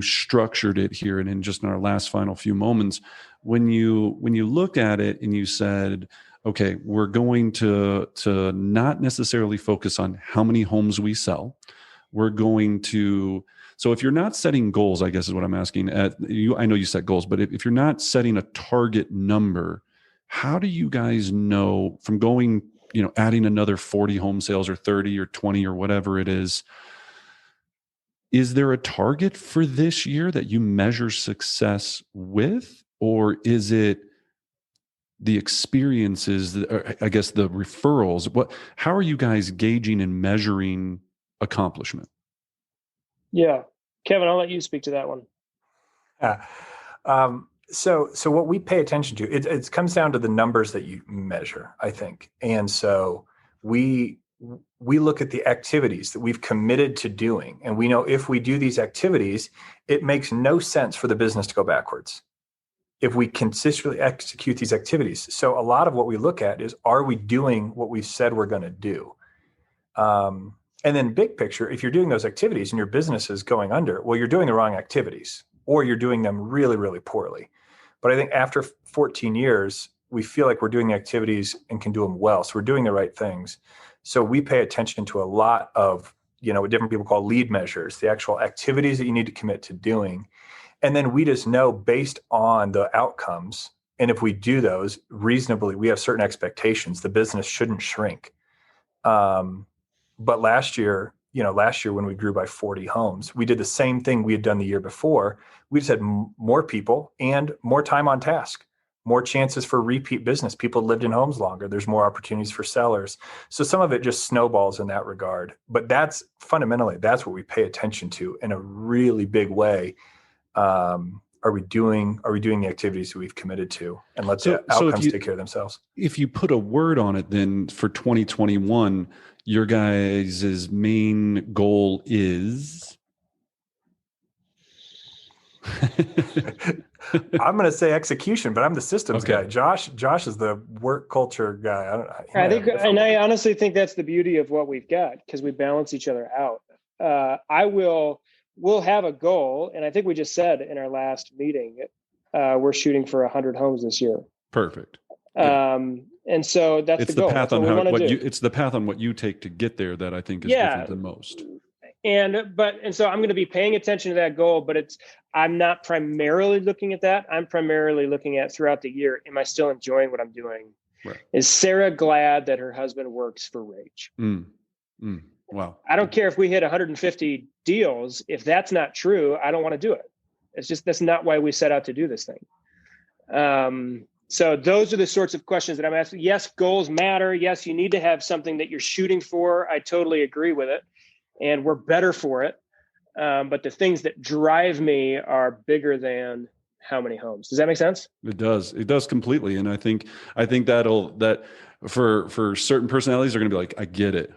structured it here, and in just in our last final few moments, when you look at it and you said, okay, we're going to not necessarily focus on how many homes we sell. We're going to, so if you're not setting goals, I guess is what I'm asking at you. I know you set goals, but if you're not setting a target number, how do you guys know from going, adding another 40 home sales or 30 or 20 or whatever it is there a target for this year that you measure success with? Or is it the experiences, or I guess the referrals? How are you guys gauging and measuring accomplishment? Yeah. Kevin, I'll let you speak to that one. So what we pay attention to, it comes down to the numbers that you measure, I think. And so we look at the activities that we've committed to doing. And we know if we do these activities, it makes no sense for the business to go backwards if we consistently execute these activities. So a lot of what we look at is, are we doing what we said we're going to do? And then big picture, if you're doing those activities and your business is going under, well, you're doing the wrong activities, or you're doing them really, really poorly. But I think after 14 years, we feel like we're doing the activities and can do them well. So we're doing the right things. So we pay attention to a lot of, what different people call lead measures, the actual activities that you need to commit to doing. And then we just know based on the outcomes, and if we do those reasonably, we have certain expectations. The business shouldn't shrink. But last year when we grew by 40 homes, we did the same thing we had done the year before. We just had more people and more time on task, more chances for repeat business. People lived in homes longer. There's more opportunities for sellers. So some of it just snowballs in that regard. But that's fundamentally, that's what we pay attention to in a really big way. Are we doing the activities that we've committed to, and let the outcomes take care of themselves? If you put a word on it, then for 2021, your guys' main goal is? I'm going to say execution, but I'm the systems guy. Josh is the work culture guy. I honestly think that's the beauty of what we've got, because we balance each other out. We'll have a goal, and I think we just said in our last meeting, we're shooting for 100 homes this year. Perfect. And so that's the goal. Path on it's the path on what you take to get there that I think is different than most. And so I'm going to be paying attention to that goal, but I'm not primarily looking at that. I'm primarily looking at throughout the year, am I still enjoying what I'm doing? Right. Is Sarah glad that her husband works for Rage? Wow. I don't care if we hit 150 deals. If that's not true, I don't want to do it. That's not why we set out to do this thing. So those are the sorts of questions that I'm asking. Yes, goals matter. Yes, you need to have something that you're shooting for. I totally agree with it. And we're better for it. But the things that drive me are bigger than how many homes. Does that make sense? It does. It does completely. And I think that for certain personalities, they're going to be like, I get it.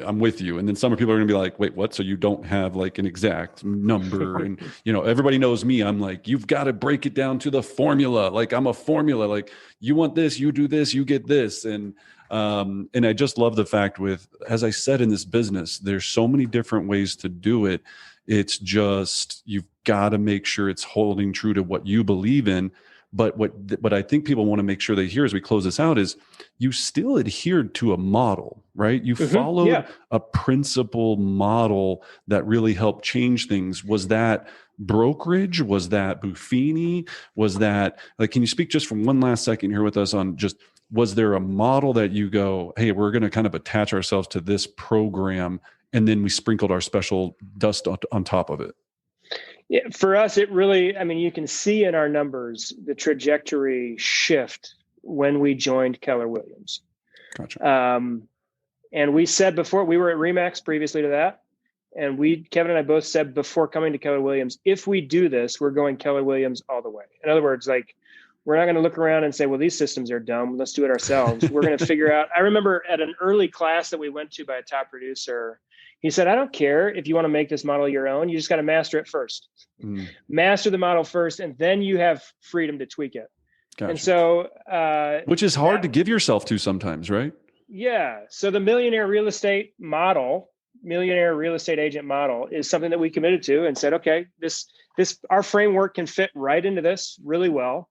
I'm with you. And then some people are going to be like, wait, what? So you don't have like an exact number. And, everybody knows me. I'm like, you've got to break it down to the formula. Like I'm a formula, like you want this, you do this, you get this. And I just love the fact as I said, in this business, there's so many different ways to do it. It's just, you've got to make sure it's holding true to what you believe in. But what I think people want to make sure they hear as we close this out is you still adhered to a model, right? You followed a principle model that really helped change things. Was that brokerage? Was that Buffini? Was that can you speak just for one last second here with us on just, was there a model that you go, hey, we're going to kind of attach ourselves to this program, and then we sprinkled our special dust on top of it? Yeah, for us, it really, I mean, you can see in our numbers the trajectory shift when we joined Keller Williams. Gotcha. And we said before, we were at Remax previously to that. And Kevin and I both said before coming to Keller Williams, if we do this, we're going Keller Williams all the way. In other words, like, we're not going to look around and say, well, these systems are dumb. Let's do it ourselves. We're going to figure out. I remember at an early class that we went to by a top producer, he said, I don't care if you want to make this model your own. You just got to master it first. Master the model first, and then you have freedom to tweak it. Gotcha. And so, which is hard to give yourself to sometimes, right? Yeah. So the millionaire real estate agent model is something that we committed to and said, okay, this our framework can fit right into this really well.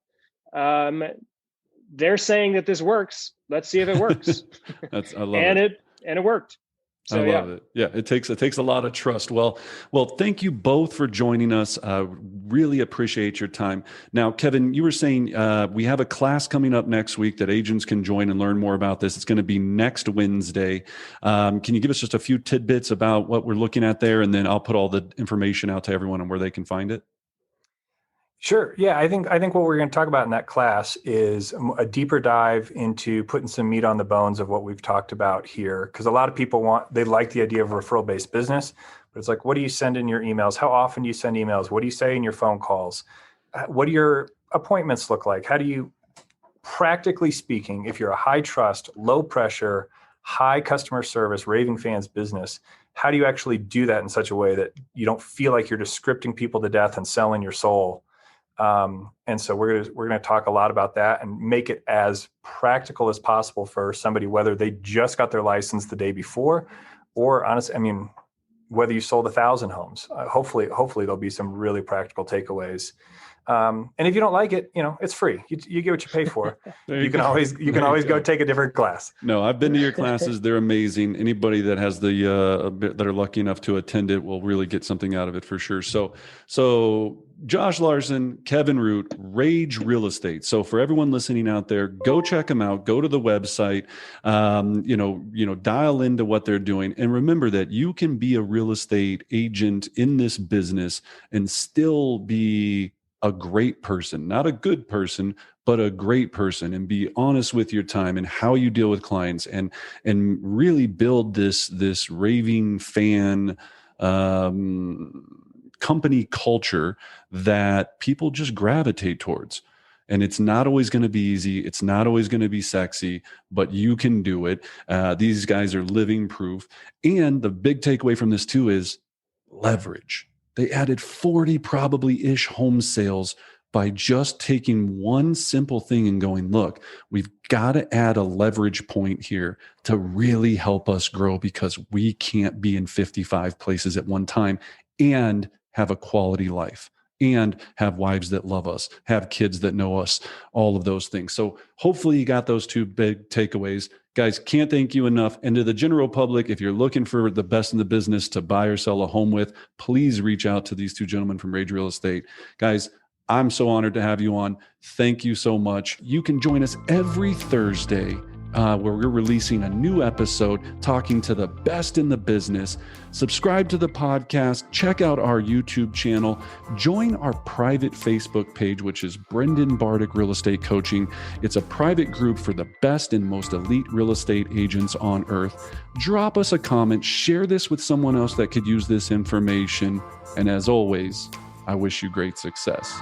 They're saying that this works. Let's see if it works. I love it. And it worked. So, I love it. Yeah, it takes a lot of trust. Well, thank you both for joining us. Really appreciate your time. Now, Kevin, you were saying we have a class coming up next week that agents can join and learn more about this. It's going to be next Wednesday. Can you give us just a few tidbits about what we're looking at there, and then I'll put all the information out to everyone on where they can find it? Sure. Yeah, I think what we're going to talk about in that class is a deeper dive into putting some meat on the bones of what we've talked about here. Because a lot of people they like the idea of referral-based business, but it's like, what do you send in your emails? How often do you send emails? What do you say in your phone calls? What do your appointments look like? How do you, practically speaking, if you're a high trust, low pressure, high customer service, raving fans business, how do you actually do that in such a way that you don't feel like you're just scripting people to death and selling your soul? And so we're going to talk a lot about that and make it as practical as possible for somebody, whether they just got their license the day before, or honestly, I mean, whether you sold 1,000 homes. Hopefully there'll be some really practical takeaways. And if you don't like it, it's free. You get what you pay for. You can always go take a different class. No, I've been to your classes. They're amazing. Anybody that has that are lucky enough to attend it will really get something out of it for sure. So Josh Larsen, Kevin Root, Rage Real Estate. So for everyone listening out there, go check them out. Go to the website. Dial into what they're doing, and remember that you can be a real estate agent in this business and still be a great person, not a good person, but a great person, and be honest with your time and how you deal with clients, and really build this raving fan company culture that people just gravitate towards. And it's not always going to be easy. It's not always going to be sexy, but you can do it. These guys are living proof. And the big takeaway from this too is leverage. They added 40 probably-ish home sales by just taking one simple thing and going, look, we've got to add a leverage point here to really help us grow, because we can't be in 55 places at one time and have a quality life and have wives that love us, have kids that know us, all of those things. So hopefully you got those two big takeaways. Guys, can't thank you enough. And to the general public, if you're looking for the best in the business to buy or sell a home with, please reach out to these two gentlemen from Rage Real Estate. Guys, I'm so honored to have you on. Thank you so much. You can join us every Thursday where we're releasing a new episode talking to the best in the business. Subscribe to the podcast, check out our YouTube channel, join our private Facebook page, which is Brendan Bartic Real Estate Coaching. It's a private group for the best and most elite real estate agents on earth. Drop us a comment, share this with someone else that could use this information. And as always, I wish you great success.